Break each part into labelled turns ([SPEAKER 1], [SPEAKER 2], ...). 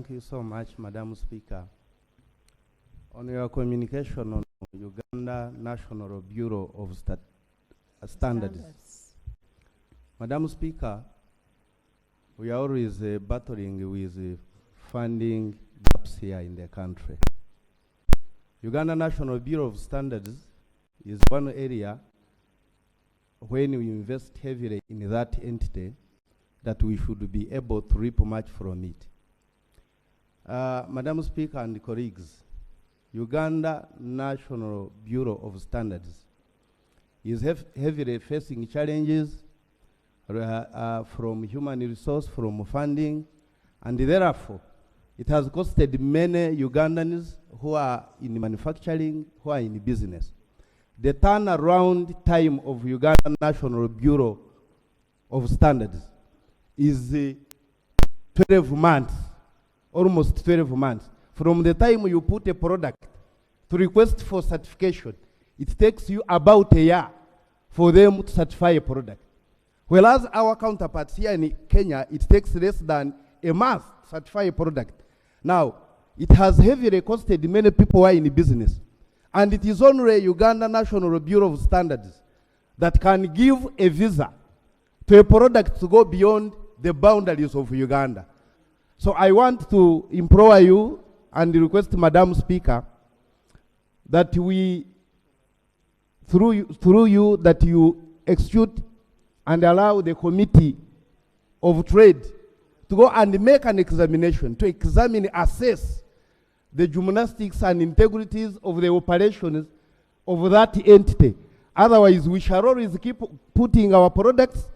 [SPEAKER 1] Thank you so much, Madam Speaker. On your communication on Uganda National Bureau of Standards. Madam Speaker, we are always battling with funding gaps here in the country. Uganda National Bureau of Standards is one area when we invest heavily in that entity that we should be able to reap much from it. Madam Speaker and colleagues, Uganda National Bureau of Standards is heavily facing challenges from human resource, from funding, and therefore it has costed many Ugandans who are in manufacturing, who are in business. The turnaround time of Uganda National Bureau of Standards is 12 months, almost 12 months. From the time you put a product to request for certification, it takes you about a year for them to certify a product. Whereas our counterparts here in Kenya, it takes less than a month to certify a product. Now, it has heavily costed many people who are in business. And it is only Uganda National Bureau of Standards that can give a visa to a product to go beyond the boundaries of Uganda. So I want to implore you and request Madam Speaker that we, through you, that you execute and allow the Committee of Trade to go and make an examination, to examine, assess the gymnastics and integrities of the operations of that entity. Otherwise, we shall always keep putting our products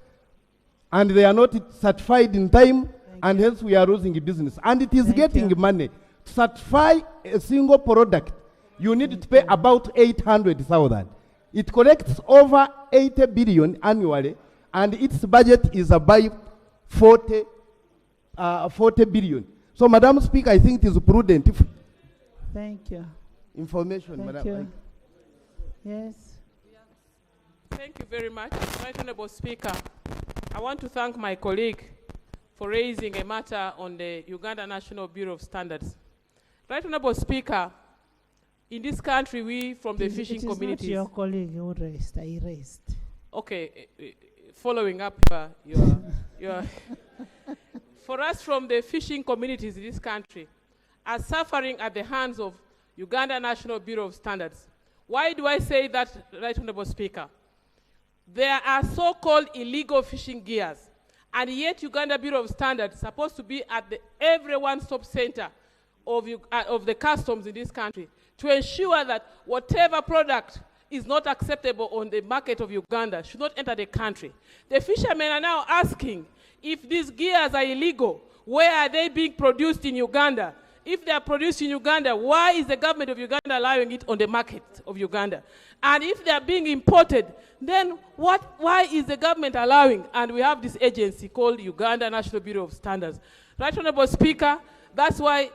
[SPEAKER 1] and they are not certified in time, and hence we are losing business. And it is getting money. To certify a single product, you need to pay about 800,000. It collects over 80 billion annually, and its budget is about 40 billion. So, Madam Speaker, I think it is prudent if
[SPEAKER 2] Thank you.
[SPEAKER 1] information,
[SPEAKER 2] Thank
[SPEAKER 1] Madam.
[SPEAKER 2] you. Yes.
[SPEAKER 3] Thank you very much. Right Honorable Speaker, I want to thank my colleague for raising a matter on the Uganda National Bureau of Standards. Right Honorable Speaker, in this country, we from the fishing communities...
[SPEAKER 2] It is not your colleague who raised, I raised.
[SPEAKER 3] Okay, following up your for us from the fishing communities in this country are suffering at the hands of Uganda National Bureau of Standards. Why do I say that, Right Honorable Speaker? There are so-called illegal fishing gears, and yet Uganda Bureau of Standards is supposed to be at every one-stop center of the customs in this country to ensure that whatever product is not acceptable on the market of Uganda should not enter the country. The fishermen are now asking if these gears are illegal, where are they being produced in Uganda? If they are produced in Uganda, why is the government of Uganda allowing it on the market of Uganda? And if they are being imported, then why is the government allowing? And we have this agency called Uganda National Bureau of Standards. Right Honorable Speaker, that's why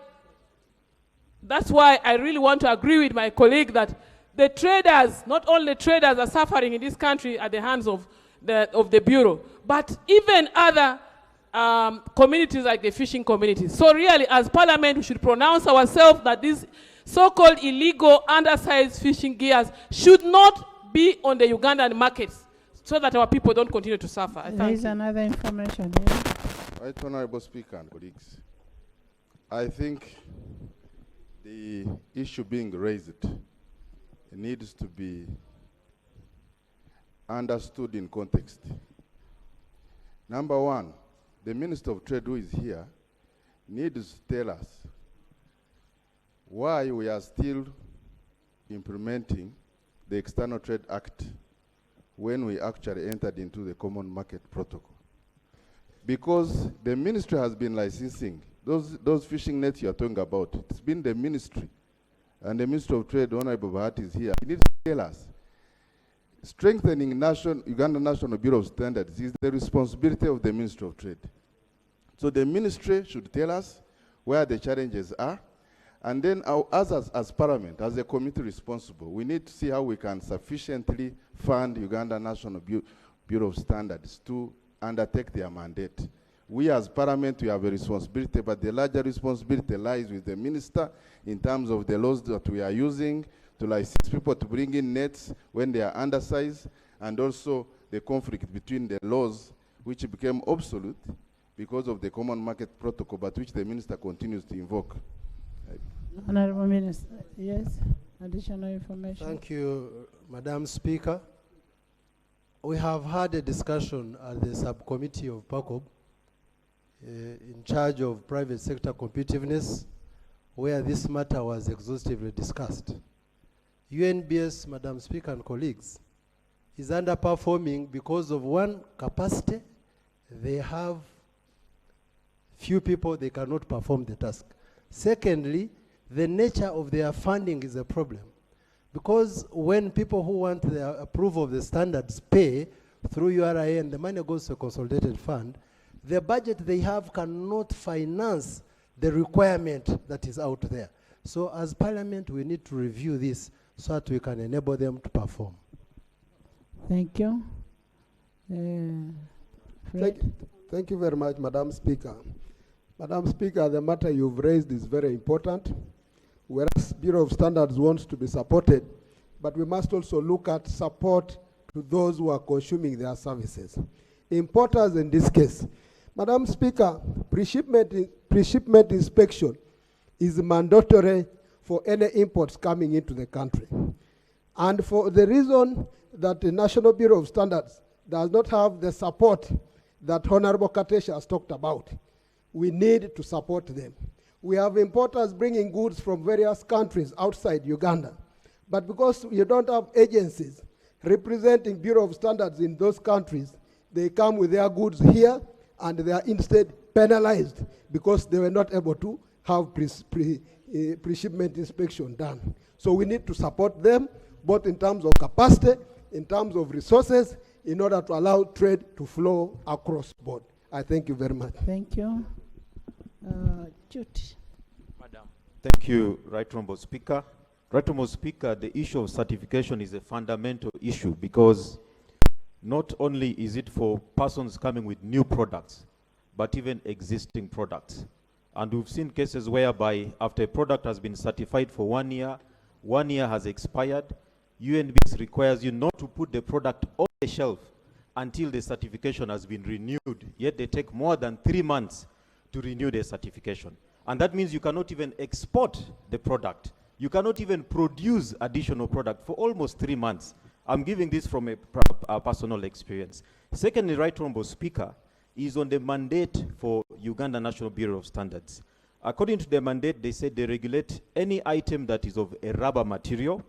[SPEAKER 3] I really want to agree with my colleague that the traders, not only traders are suffering in this country at the hands of the Bureau, but even other communities like the fishing communities. So really, as Parliament, we should pronounce ourselves that these so-called illegal, undersized fishing gears should not be on the Ugandan markets so that our people don't continue to suffer.
[SPEAKER 2] There is another information here.
[SPEAKER 4] Right Honorable Speaker and colleagues, I think the issue being raised needs to be understood in context. Number one, the Minister of Trade, who is here, needs to tell us why we are still implementing the External Trade Act when we actually entered into the Common Market Protocol. Because the ministry has been licensing those fishing nets you are talking about. It's been the ministry, and the Minister of Trade, Honorable Bahati, is here. He needs to tell us, strengthening Uganda National Bureau of Standards is the responsibility of the Ministry of Trade. So the ministry should tell us where the challenges are, and then us as Parliament, as a committee responsible, we need to see how we can sufficiently fund Uganda National Bureau of Standards to undertake their mandate. We as Parliament, we have a responsibility, but the larger responsibility lies with the Minister in terms of the laws that we are using to license people to bring in nets when they are undersized, and also the conflict between the laws which became obsolete because of the Common Market Protocol, but which the Minister continues to invoke.
[SPEAKER 2] Honorable Minister, yes, additional information.
[SPEAKER 5] Thank you, Madam Speaker. We have had a discussion at the subcommittee of PACOB in charge of private sector competitiveness, where this matter was exhaustively discussed. UNBS, Madam Speaker and colleagues, is underperforming because of one, capacity. They have few people, they cannot perform the task. Secondly, the nature of their funding is a problem. Because when people who want the approval of the standards pay through URA and the money goes to a consolidated fund, the budget they have cannot finance the requirement that is out there. So as Parliament, we need to review this so that we can enable them to perform.
[SPEAKER 2] Thank you. Fred?
[SPEAKER 6] Thank you very much, Madam Speaker. Madam Speaker, the matter you've raised is very important. Whereas Bureau of Standards wants to be supported, but we must also look at support to those who are consuming their services. Importers in this case. Madam Speaker, pre-shipment inspection is mandatory for any imports coming into the country. And for the reason that the National Bureau of Standards does not have the support that Honorable Katesha has talked about, we need to support them. We have importers bringing goods from various countries outside Uganda. But because you don't have agencies representing Bureau of Standards in those countries, they come with their goods here and they are instead penalized because they were not able to have pre-shipment inspection done. So we need to support them, both in terms of capacity, in terms of resources, in order to allow trade to flow across board. I thank you very much.
[SPEAKER 2] Thank you. Jude.
[SPEAKER 7] Madam. Thank you, Right Honourable Speaker. Right Honourable Speaker, the issue of certification is a fundamental issue because not only is it for persons coming with new products, but even existing products. And we've seen cases whereby after a product has been certified for 1 year, 1 year has expired, UNBS requires you not to put the product on the shelf until the certification has been renewed. Yet they take more than 3 months to renew their certification. And that means you cannot even export the product. You cannot even produce additional product for almost 3 months. I'm giving this from a personal experience. Secondly, Right Honourable Speaker, is on the mandate for Uganda National Bureau of Standards. According to the mandate, they said they regulate any item that is of a rubber material,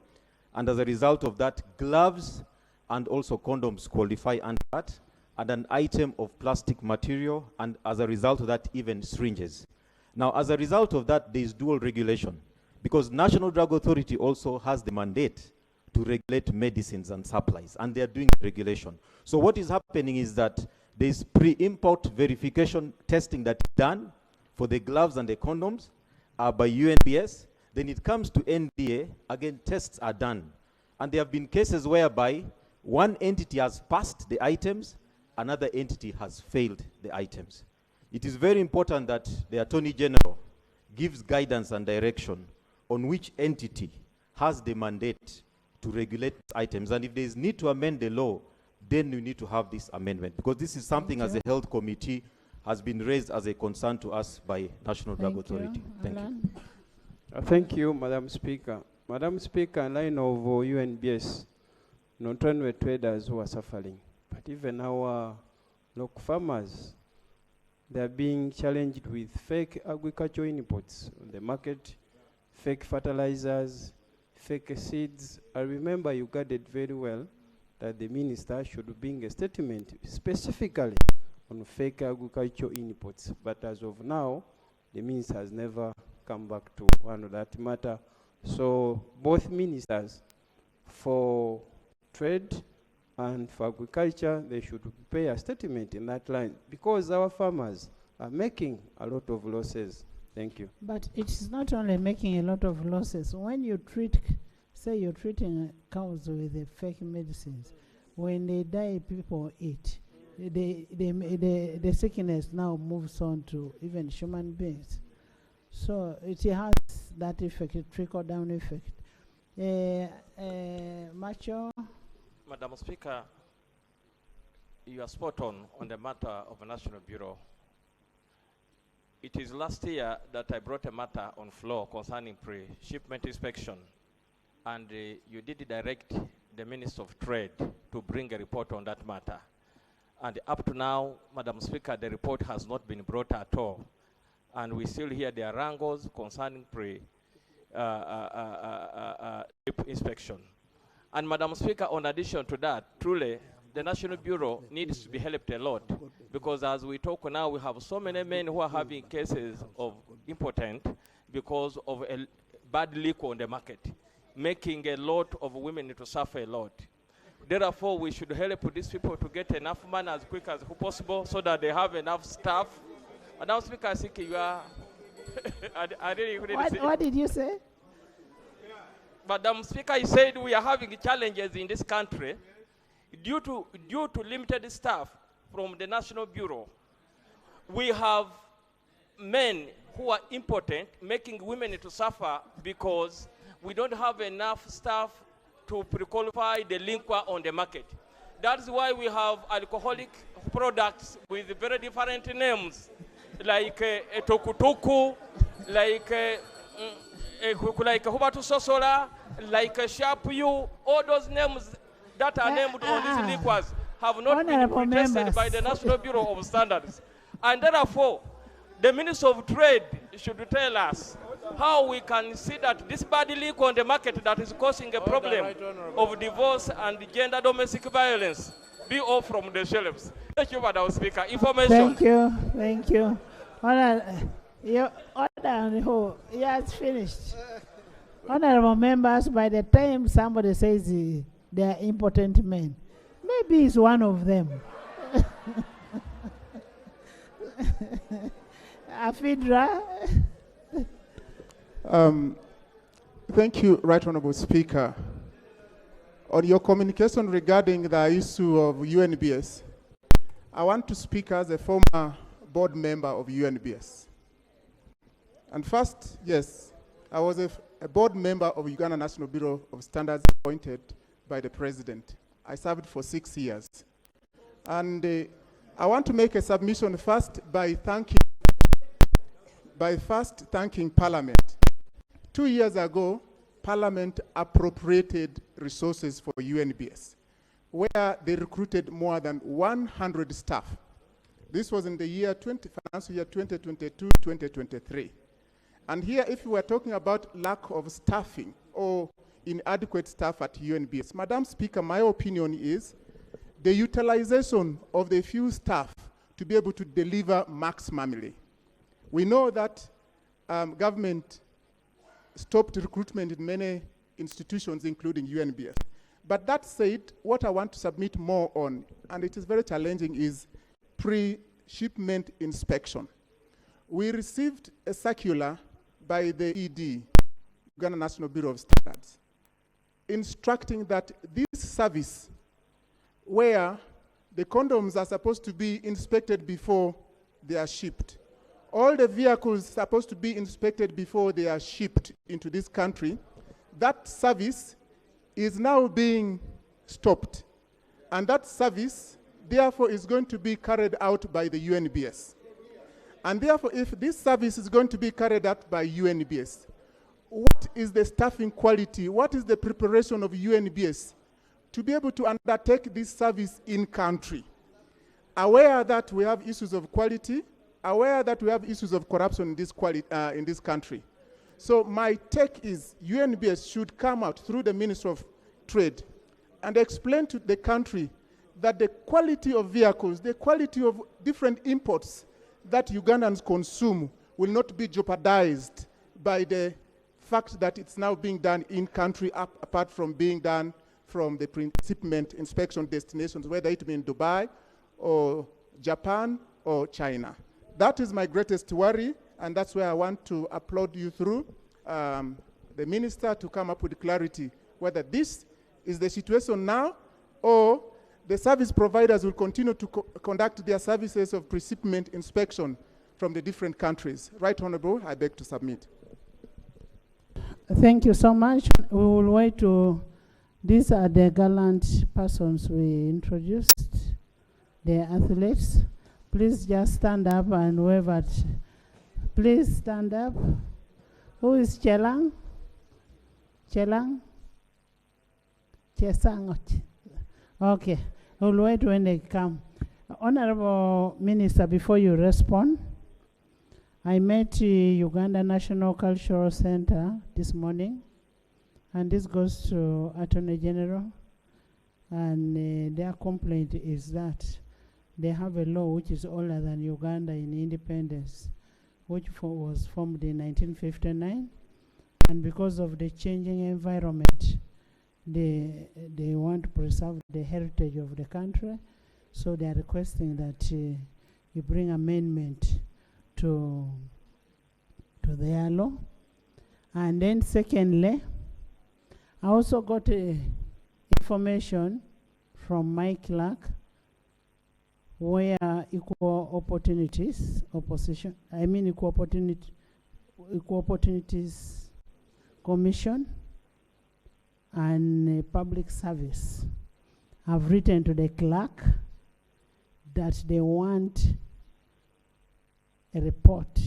[SPEAKER 7] and as a result of that, gloves and also condoms qualify under that, and an item of plastic material, and as a result of that, even syringes. Now, as a result of that, there is dual regulation, because National Drug Authority also has the mandate to regulate medicines and supplies, and they are doing regulation. So what is happening is that there is pre-import verification testing that is done for the gloves and the condoms by UNBS. Then it comes to NDA, again, tests are done. And there have been cases whereby one entity has passed the items, another entity has failed the items. It is very important that the Attorney General gives guidance and direction on which entity has the mandate to regulate items. And if there is need to amend the law, then you need to have this amendment, because this is something as a health committee has been raised as a concern to us by National Drug Authority. Thank you.
[SPEAKER 8] Thank you, Madam Speaker. Madam Speaker, in line of UNBS, not only traders who are suffering, but even our local farmers, they are being challenged with fake agricultural imports on the market, fake fertilizers, fake seeds. I remember you guarded very well that the minister should bring a statement specifically on fake agricultural imports. But as of now, the minister has never come back to one of that matter. So both ministers, for trade and for agriculture, they should prepare a statement in that line, because our farmers are making a lot of losses. Thank you.
[SPEAKER 2] But it's not only making a lot of losses. When you treat, say you're treating cows with the fake medicines, when they die, people eat. the sickness now moves on to even human beings. So it has that effect, a trickle-down effect. Macho?
[SPEAKER 9] Madam Speaker, you are spot on the matter of a National Bureau. It is last year that I brought a matter on floor concerning pre-shipment inspection, and you did direct the Minister of Trade to bring a report on that matter. And up to now, Madam Speaker, the report has not been brought at all. And we still hear there are wrangles concerning inspection. And Madam Speaker, on addition to that, truly, the National Bureau needs to be helped a lot, because as we talk now, we have so many men who are having cases of impotent because of a bad liquor on the market, making a lot of women to suffer a lot. Therefore, we should help these people to get enough money as quick as possible so that they have enough staff. Madam Speaker, I think you are...
[SPEAKER 2] What did you say?
[SPEAKER 9] Madam Speaker, I said we are having challenges in this country due to limited staff from the National Bureau. We have men who are impotent, making women to suffer because we don't have enough staff to pre-qualify the liquor on the market. That's why we have alcoholic products with very different names, like tokutoku, like hubatu sosola, like shapuyu. All those names that are named on these liquors have not been tested by the National Bureau of Standards. And therefore, the Minister of Trade should tell us how we can see that this bad liquor on the market that is causing a problem of divorce and gender domestic violence be off from the shelves. Thank you, Madam Speaker. Information.
[SPEAKER 2] Thank you. Your order, yes, finished. Honorable members, by the time somebody says they are impotent men, maybe he's one of them. Afidra.
[SPEAKER 10] Thank you, Right Honorable Speaker. On your communication regarding the issue of UNBS, I want to speak as a former board member of UNBS. And first, yes, I was a board member of Uganda National Bureau of Standards appointed by the President. I served for 6 years. And I want to make a submission first by thanking Parliament. 2 years ago, Parliament appropriated resources for UNBS, where they recruited more than 100 staff. This was in the financial year 2022-2023. And here, if we were talking about lack of staffing or inadequate staff at UNBS, Madam Speaker, my opinion is the utilization of the few staff to be able to deliver maximally. We know that government stopped recruitment in many institutions, including UNBS. But that said, what I want to submit more on, and it is very challenging, is pre-shipment inspection. We received a circular by the ED, Uganda National Bureau of Standards, instructing that this service, where the condoms are supposed to be inspected before they are shipped, all the vehicles supposed to be inspected before they are shipped into this country, that service is now being stopped. And that service, therefore, is going to be carried out by the UNBS. And therefore, if this service is going to be carried out by UNBS, what is the staffing quality? What is the preparation of UNBS to be able to undertake this service in country? Aware that we have issues of quality, aware that we have issues of corruption in this country. So my take is UNBS should come out through the Minister of Trade and explain to the country that the quality of vehicles, the quality of different imports that Ugandans consume will not be jeopardized by the fact that it's now being done in country apart from being done from the pre-shipment inspection destinations, whether it be in Dubai or Japan or China. That is my greatest worry, and that's where I want to applaud you through the minister to come up with clarity whether this is the situation now or The service providers will continue to conduct their services of pre-shipment inspection from the different countries. Right Honorable, I beg to submit.
[SPEAKER 2] Thank you so much. We will wait to, these are the gallant persons we introduced, the athletes. Please just stand up and wave at, please stand up. Who is Chelang? Chelang? Chesang. Okay, we'll wait when they come. Honorable Minister, before you respond, I met Uganda National Cultural Center this morning, and this goes to Attorney General, and their complaint is that they have a law which is older than Uganda in independence, which was formed in 1959, and because of the changing environment, they want to preserve the heritage of the country, so they are requesting that you bring amendment to their law. And then secondly, I also got information from my clerk where Equal Opportunities Commission and Public Service have written to the clerk that they want a report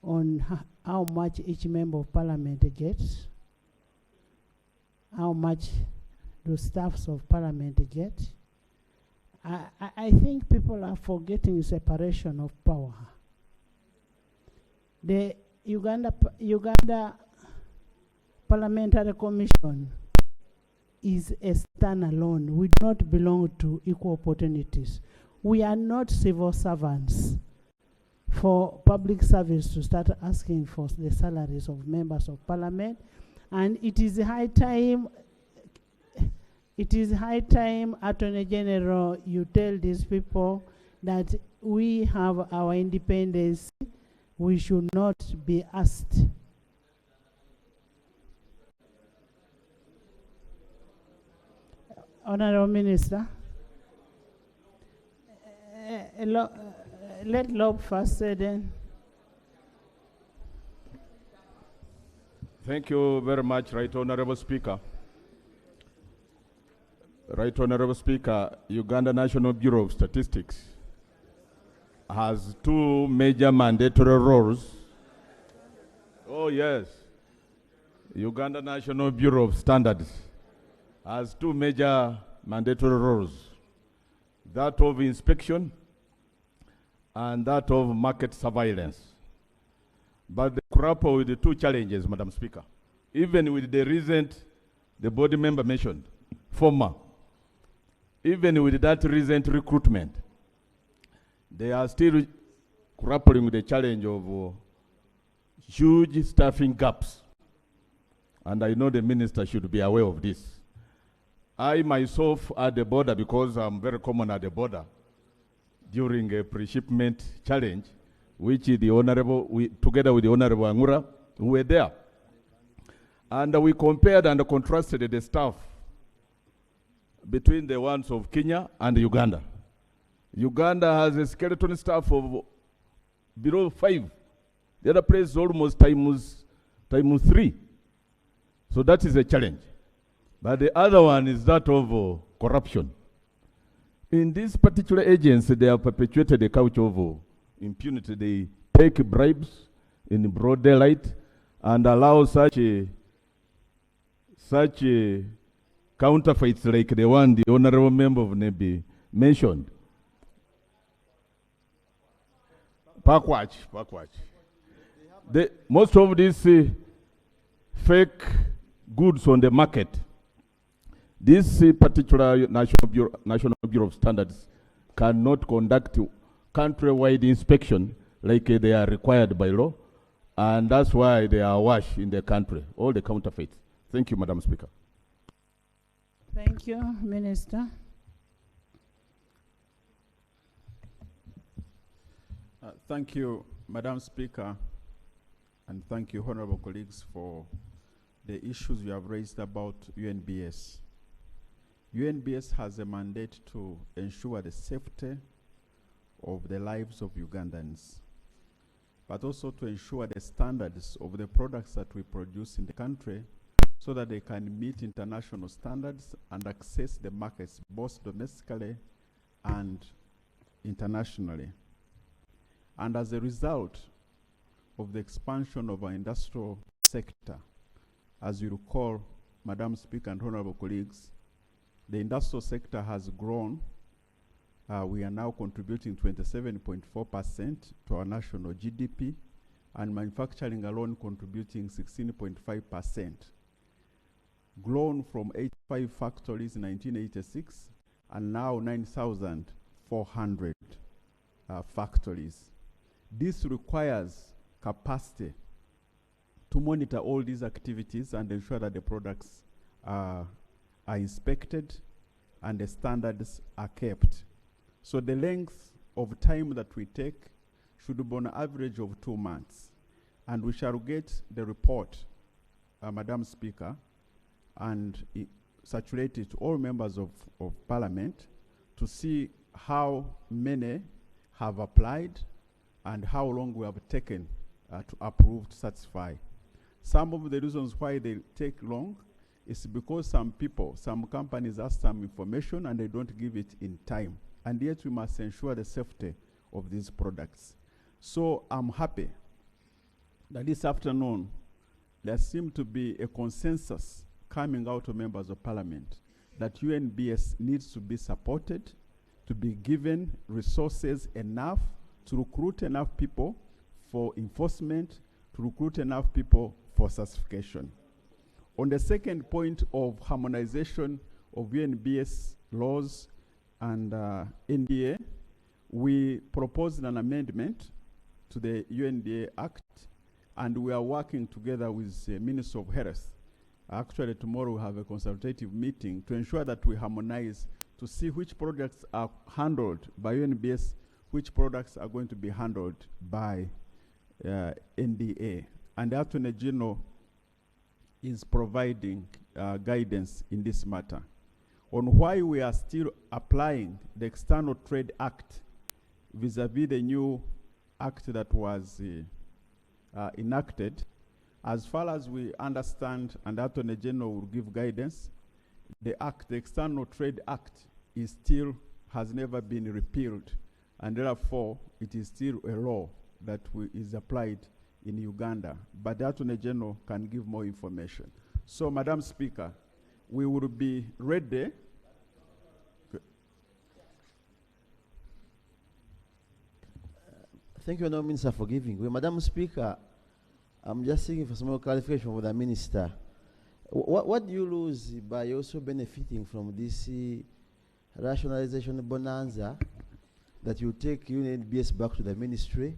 [SPEAKER 2] on how much each member of parliament gets, how much do staffs of parliament get. I think people are forgetting separation of power. The Uganda Parliamentary Commission is a standalone. We do not belong to Equal Opportunities. We are not civil servants for public service to start asking for the salaries of members of parliament. And it is high time, Attorney General, you tell these people that we have our independence. We should not be asked. Honorable Minister, let Lob first say then.
[SPEAKER 11] Thank you very much, Right Honorable Speaker. Right Honorable Speaker, Uganda National Bureau of Statistics has two major mandatory roles. Oh yes, Uganda National Bureau of Standards has two major mandatory roles, that of inspection and that of market surveillance. But they grapple with the two challenges, Madam Speaker. Even with the recent, the body member mentioned, former, even with that recent recruitment, they are still grappling with the challenge of huge staffing gaps. And I know the minister should be aware of this. I myself at the border, because I'm very common at the border, during a pre-shipment challenge, which the Honorable, together with the Honorable Angura, who were there. And we compared and contrasted the staff between the ones of Kenya and Uganda. Uganda has a skeleton staff of below 5. The other place is almost times 3. So that is a challenge. But the other one is that of corruption. In this particular agency, they have perpetuated a culture of impunity. They take bribes in broad daylight and allow such counterfeits like the one the Honorable Member of Nebi mentioned. Parkwatch. Most of these fake goods on the market, this particular National Bureau of Standards cannot conduct country-wide inspection like they are required by law, and that's why they are awash in the country, all the counterfeits. Thank you, Madam Speaker.
[SPEAKER 2] Thank you, Minister.
[SPEAKER 12] Thank you, Madam Speaker, and thank you, honorable colleagues, for the issues you have raised about UNBS. UNBS has a mandate to ensure the safety of the lives of Ugandans, but also to ensure the standards of the products that we produce in the country so that they can meet international standards and access the markets both domestically and internationally. And as a result of the expansion of our industrial sector, as you recall, Madam Speaker and honorable colleagues, the industrial sector has grown. We are now contributing 27.4% to our national GDP, and manufacturing alone contributing 16.5%. Grown from 85 factories in 1986, and now 9,400 factories. This requires capacity to monitor all these activities and ensure that the products are inspected and the standards are kept. So the length of time that we take should be on an average of 2 months. And we shall get the report, Madam Speaker, and circulate it to all members of Parliament to see how many have applied and how long we have taken to approve, to satisfy. Some of the reasons why they take long is because some companies ask some information and they don't give it in time. And yet we must ensure the safety of these products. So I'm happy that this afternoon there seems to be a consensus coming out of members of Parliament that UNBS needs to be supported, to be given resources enough to recruit enough people for enforcement, to recruit enough people for certification. On the second point of harmonization of UNBS laws and NDA, we proposed an amendment to the UNDA Act, and we are working together with the Minister of Health. Actually, tomorrow we have a consultative meeting to ensure that we harmonize to see which products are handled by UNBS, which products are going to be handled by NDA. And the Attorney General is providing guidance in this matter. On why we are still applying the External Trade Act vis-a-vis the new act that was enacted, as far as we understand, and the Attorney General will give guidance, the External Trade Act has never been repealed, and therefore it is still a law that is applied in Uganda. But the Attorney General can give more information. So, Madam Speaker, we will be ready.
[SPEAKER 13] Thank you, Honourable Minister, for giving. Well, Madam Speaker, I'm just seeking for some more clarification for the Minister. What do you lose by also benefiting from this rationalization bonanza that you take UNBS back to the ministry?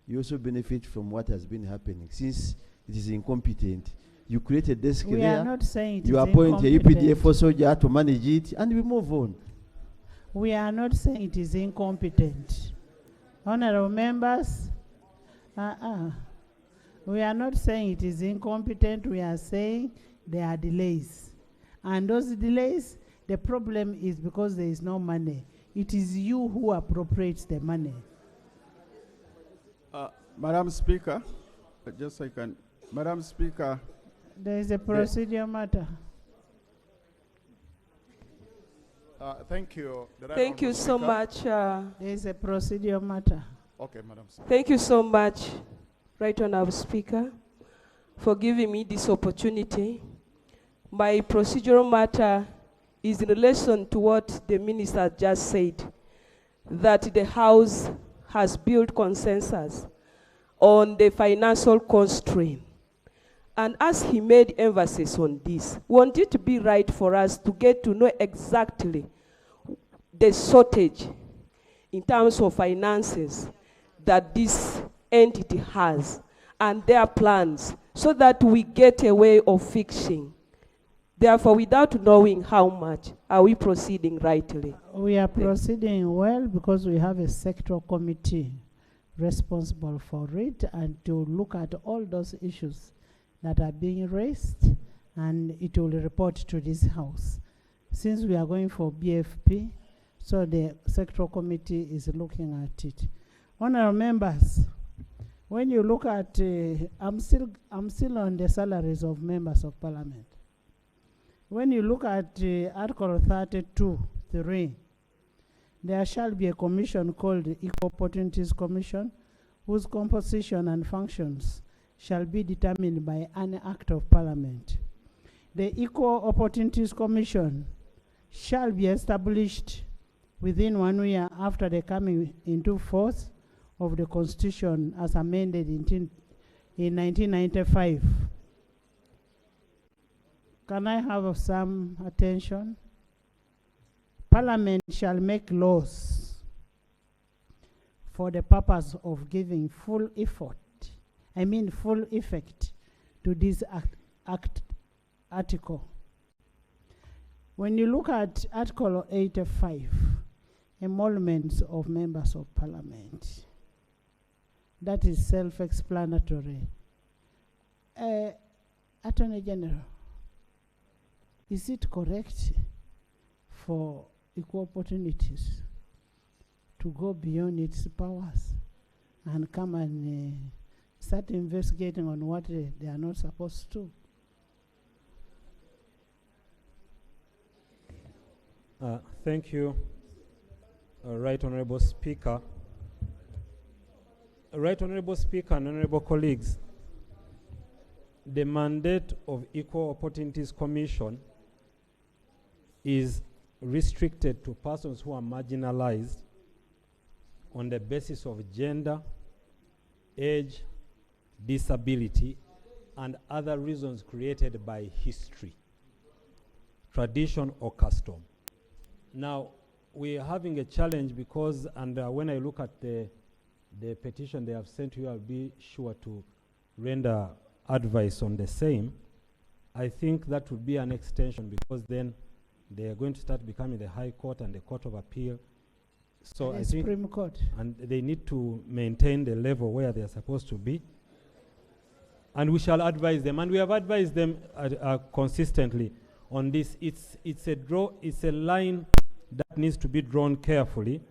[SPEAKER 13] You also benefit from what has been happening. Since it is incompetent, you create a desk
[SPEAKER 2] we
[SPEAKER 13] there,
[SPEAKER 2] are not saying it
[SPEAKER 13] you
[SPEAKER 2] is
[SPEAKER 13] appoint a
[SPEAKER 2] incompetent.
[SPEAKER 13] UPDF soldier to manage it, and we move on.
[SPEAKER 2] We are not saying it is incompetent. Honorable members, we are not saying it is incompetent. We are saying there are delays. And those delays, the problem is because there is no money. It is you who appropriates the money.
[SPEAKER 12] Madam Speaker, Madam Speaker.
[SPEAKER 2] There is a procedure matter.
[SPEAKER 11] Thank you.
[SPEAKER 14] Thank you so much.
[SPEAKER 2] There is a procedure matter.
[SPEAKER 11] Okay, Madam Speaker.
[SPEAKER 14] Thank you so much, Right Honourable Speaker, for giving me this opportunity. My procedural matter is in relation to what the Minister just said, that the House has built consensus on the financial constraint. And as he made emphasis on this, we want it to be right for us to get to know exactly the shortage in terms of finances that this entity has and their plans, so that we get a way of fixing. Therefore, without knowing how much, are we proceeding rightly?
[SPEAKER 2] We are proceeding well because we have a sectoral committee responsible for it and to look at all those issues that are being raised, and it will report to this House. since we are going for BFP, so the sectoral committee is looking at it. Honorable members, when you look at, I'm still on the salaries of members of parliament. When you look at Article 32(3), there shall be a commission called the Equal Opportunities Commission, whose composition and functions shall be determined by an act of parliament. The Equal Opportunities Commission shall be established within 1 year after the coming into force of the Constitution as amended in 1995. Can I have some attention? Parliament shall make laws for the purpose of giving full effect to this article. When you look at Article 85, emoluments of members of parliament, that is self-explanatory. Attorney General, is it correct for equal opportunities to go beyond its powers and come and start investigating on what they are not supposed to?
[SPEAKER 15] Thank you, Right Honorable Speaker. Right Honorable Speaker and Honorable colleagues, the mandate of Equal Opportunities Commission is restricted to persons who are marginalized on the basis of gender, age, disability, and other reasons created by history, tradition, or custom. Now, we are having a challenge because, and when I look at the petition they have sent you, I'll be sure to render advice on the same. I think that would be an extension, because then they are going to start becoming the High Court and the Court of Appeal. So I think,
[SPEAKER 2] Supreme Court.
[SPEAKER 15] And they need to maintain the level where they are supposed to be. And we shall advise them, and we have advised them consistently on this. It's a line that needs to be drawn carefully,